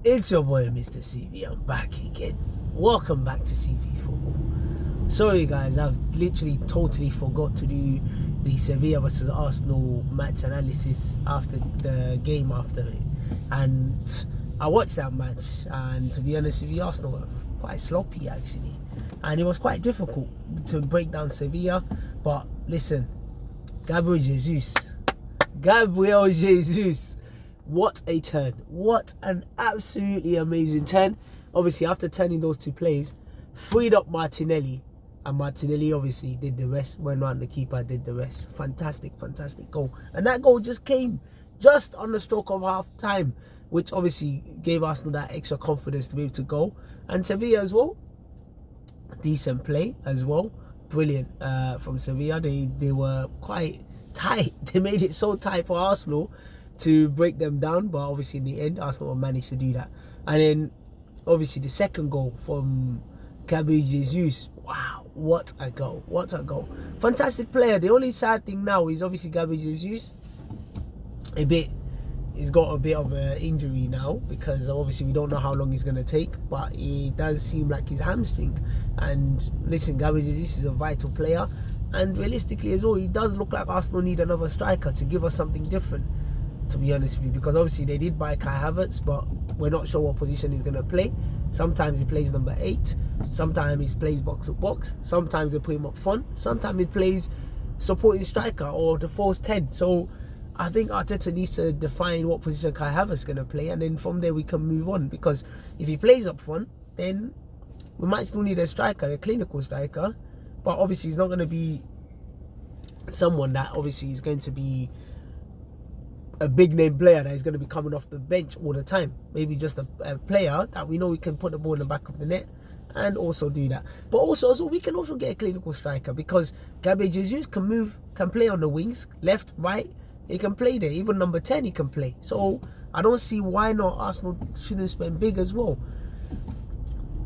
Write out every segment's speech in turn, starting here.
It's your boy Mr. CV. I'm back again. Welcome back to CV Football. Sorry guys, I've literally totally forgot to do the Sevilla versus Arsenal match analysis after the game after it. And I watched that match, and to be honest with you, Arsenal were quite sloppy actually. And it was quite difficult to break down Sevilla. But listen, Gabriel Jesus. What a turn. What an absolutely amazing turn. Obviously, after turning those two plays, freed up Martinelli. And Martinelli obviously did the rest. Went around the keeper, did the rest. Fantastic goal. And that goal just came just on the stroke of half time, which obviously gave Arsenal that extra confidence to be able to go. And Sevilla as well. Decent play as well. Brilliant from Sevilla. They were quite tight. They made it so tight for Arsenal to break them down, but obviously in the end Arsenal managed to do that. And then obviously the second goal from Gabriel Jesus. Wow, what a goal. Fantastic player. The only sad thing now is obviously Gabriel Jesus he's got a bit of an injury now, because obviously we don't know how long he's going to take, but it does seem like his hamstring. And listen, Gabriel Jesus is a vital player, and realistically as well, he does look like Arsenal need another striker to give us something different, to be honest with you, because obviously they did buy Kai Havertz, but we're not sure what position he's going to play. Sometimes he plays number 8, sometimes he plays box to box, sometimes they put him up front, sometimes he plays supporting striker or the false 10. So I think Arteta needs to define what position Kai Havertz is going to play, and then from there we can move on, because if he plays up front, then we might still need a striker, a clinical striker, but obviously he's not going to be someone that obviously is going to be a big name player that is going to be coming off the bench all the time. Maybe just a player that we know we can put the ball in the back of the net and also do that. But also we can also get a clinical striker, because Gabriel Jesus can play on the wings, left, right. He can play there. Even number 10 he can play. So I don't see why not Arsenal shouldn't spend big as well.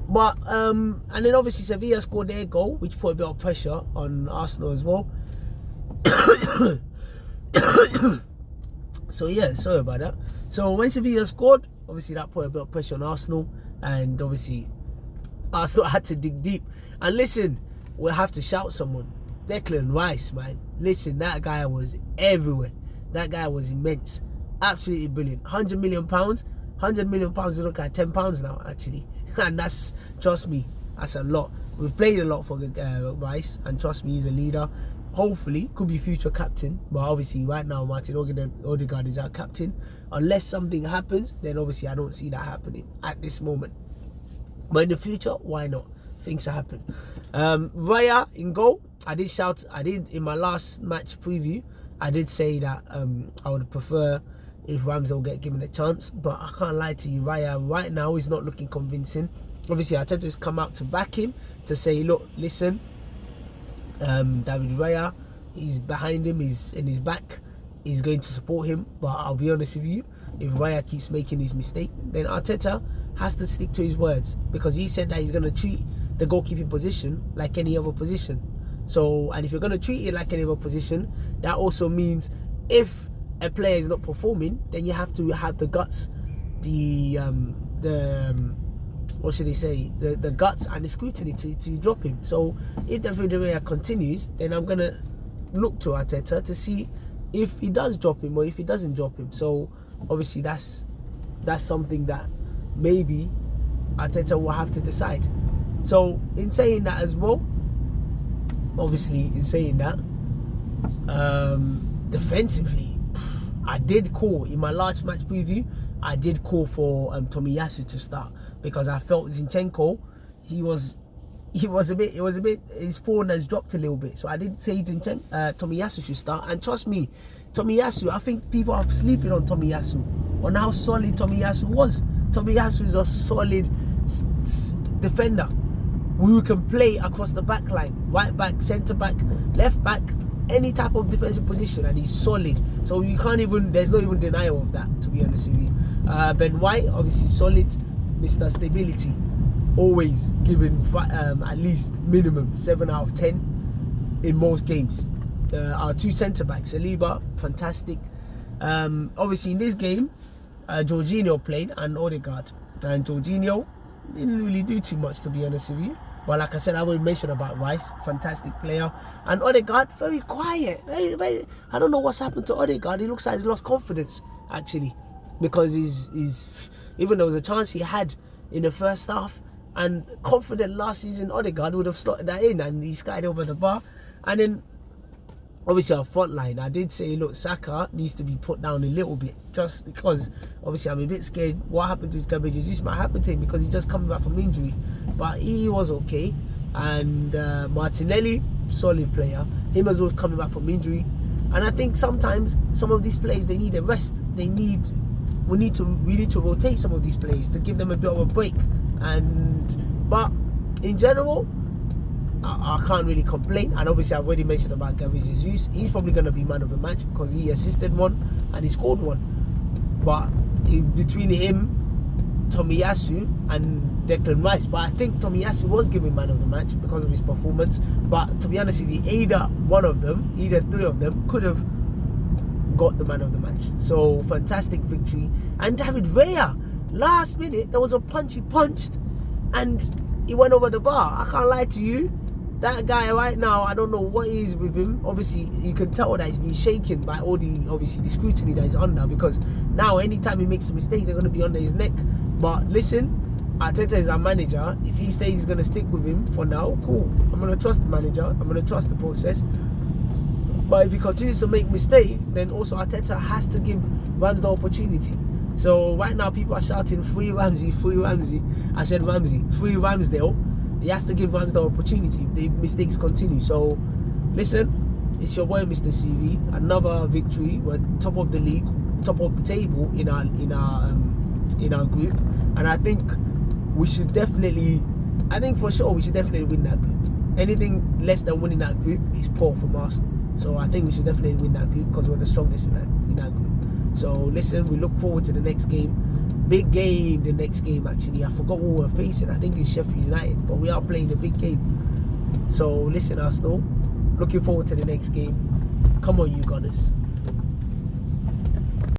But and then obviously Sevilla scored their goal, which put a bit of pressure on Arsenal as well. So yeah, sorry about that. So when Sevilla scored, obviously that put a bit of pressure on Arsenal, and obviously Arsenal had to dig deep. And listen, we'll have to shout someone. Declan Rice, man. Listen, that guy was everywhere. That guy was immense. Absolutely brilliant. £100 million. £100 million is looking at £10 now, actually. And that's, trust me, that's a lot. We've played a lot for Rice, and trust me, he's a leader. Hopefully, could be future captain, but obviously right now Martin Odegaard is our captain. Unless something happens, then obviously I don't see that happening at this moment. But in the future, why not? Things happen. Raya in goal. I did in my last match preview, I did say that I would prefer if Ramsdale get given a chance, but I can't lie to you, Raya right now is not looking convincing. Obviously Arteta's come out to back him, to say, look, listen, David Raya, he's behind him, he's in his back, he's going to support him. But I'll be honest with you, if Raya keeps making his mistake, then Arteta has to stick to his words, because he said that he's going to treat the goalkeeping position like any other position. So, and if you're going to treat it like any other position, that also means if a player is not performing, then you have to have the guts, what should they say, the guts and the scrutiny to drop him. So if David Raya continues, then I'm going to look to Arteta to see if he does drop him or if he doesn't drop him. So obviously that's something that maybe Arteta will have to decide. So in saying that as well, obviously in saying that, defensively, I did call in my last match preview, I did call for Tomiyasu to start, because I felt Zinchenko, he was a bit, his form has dropped a little bit. So I did say Tomiyasu should start, and trust me, Tomiyasu, I think people are sleeping on Tomiyasu, on how solid Tomiyasu was. Tomiyasu is a solid defender who can play across the back line, right back, centre back, left back, any type of defensive position, and he's solid. So you can't even, there's no even denial of that, to be honest with you. Ben White, obviously solid, Mr. Stability, always given at least minimum 7 out of 10 in most games. Our two centre backs, Saliba, fantastic. Obviously in this game, Jorginho played and Odegaard. And Jorginho didn't really do too much, to be honest with you. But like I said, I already mentioned about Rice, fantastic player. And Odegaard, very quiet. I don't know what's happened to Odegaard. He looks like he's lost confidence, actually. Because he's even there was a chance he had in the first half. And confident last season, Odegaard would have slotted that in and he skied over the bar. And then, obviously, our front line, I did say, look, Saka needs to be put down a little bit. Just because, obviously, I'm a bit scared what happened to Gabriel Jesus might happen to him because he's just coming back from injury. But he was okay. And Martinelli, solid player. Him as well coming back from injury. And I think sometimes some of these players, they need a rest. We need to rotate some of these players to give them a bit of a break. But in general, I can't really complain. And obviously I've already mentioned about Gabriel Jesus. He's probably going to be man of the match because he assisted one and he scored one. But between him, Tomiyasu and Declan Rice, but I think Tomiyasu was given man of the match because of his performance. But to be honest with you, either three of them could have got the man of the match. So fantastic victory. And David Raya, last minute there was a punch he punched and he went over the bar. I can't lie to you, that guy right now, I don't know what is with him. Obviously you can tell that he's been shaken by all the scrutiny that he's under, because now anytime he makes a mistake they're going to be under his neck. But listen, Arteta is our manager. If he says he's going to stick with him for now, cool. I'm going to trust the manager, I'm going to trust the process. But if he continues to make mistakes, then also Arteta has to give Rams the opportunity. So right now people are shouting free Ramsey, free Ramsey. I said Ramsey, free Ramsdale. He has to give Rams the opportunity if the mistakes continue. So listen, it's your boy Mr. CV. Another victory. We're top of the league, top of the table in our group, and I think we should definitely win that group. Anything less than winning that group is poor from Arsenal. So I think we should definitely win that group because we're the strongest in that group. So listen, we look forward to the next game. Big game, the next game actually. I forgot what we're facing. I think it's Sheffield United, but we are playing a big game. So listen, Arsenal, looking forward to the next game. Come on, you Gunners.